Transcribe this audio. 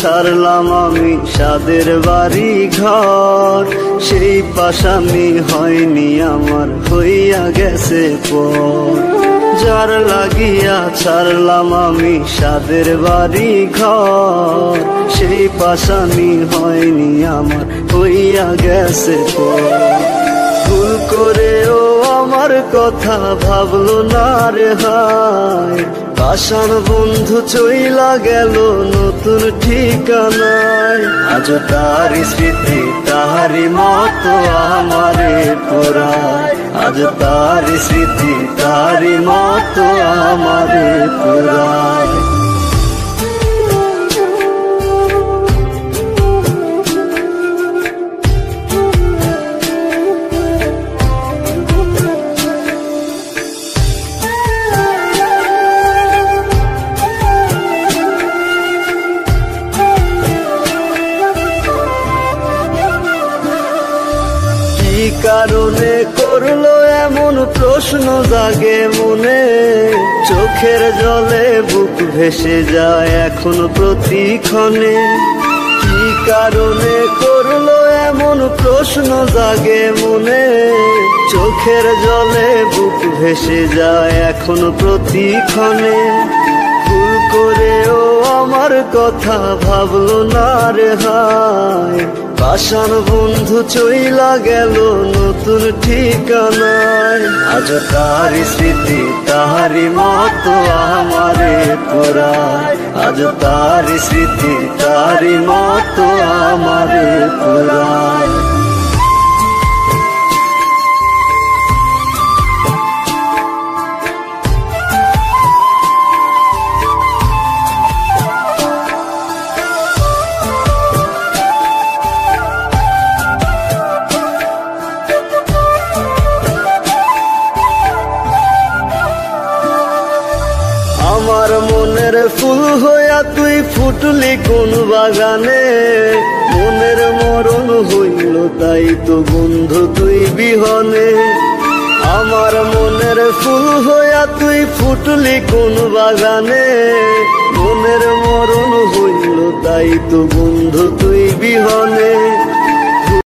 ছাড়লাম আমি সাদের বাড়ি ঘর, সেই পাশানি হয়নি আমার, হইয়া গেছে পর। যার লাগিয়া ছাড়লাম আমি সাদের বাড়ি ঘর, সেই পাশানি হয়নি আমার, হইয়া গেছে পর। ভুল করেও আমার কথা ভাবলো না রে হায়, পাষাণ বন্ধু চইলা গেল নতুন ঠিকানায়। আজ তারি স্মৃতি তাহারি মতো আমারে পুরায়, আজ তারি স্মৃতি তাহারি মতো আমারে পুরায়। কি কারণে করলো এমন প্রশ্ন জাগে মনে, চোখের জলে বুক ভেসে যায় এখন প্রতিক্ষণে। কি কারণে করলো এমন প্রশ্ন জাগে মনে, চোখের জলে বুক ভেসে যায় এখন প্রতিক্ষণে। ভুল করেও আমার কথা ভাবলো না রে হায়, পাষাণ বন্ধু চইলা গেল নতুন ঠিকানায়। আজ তারি স্মৃতি তাহারি মতো আমারে পুরায়, আজ তারি স্মৃতি তাহারি মতো আমারে পুরায়। আমার মনের ফুল হইয়া তুই ফুটলি কোন বাগানে, মনের মরণ হইল তাই তো বন্ধু তুই বিহনে। আমার মনের ফুল হইয়া তুই ফুটলি কোন বাগানে, মনের মরণ হইল তাই তো বন্ধু তুই বিহনে।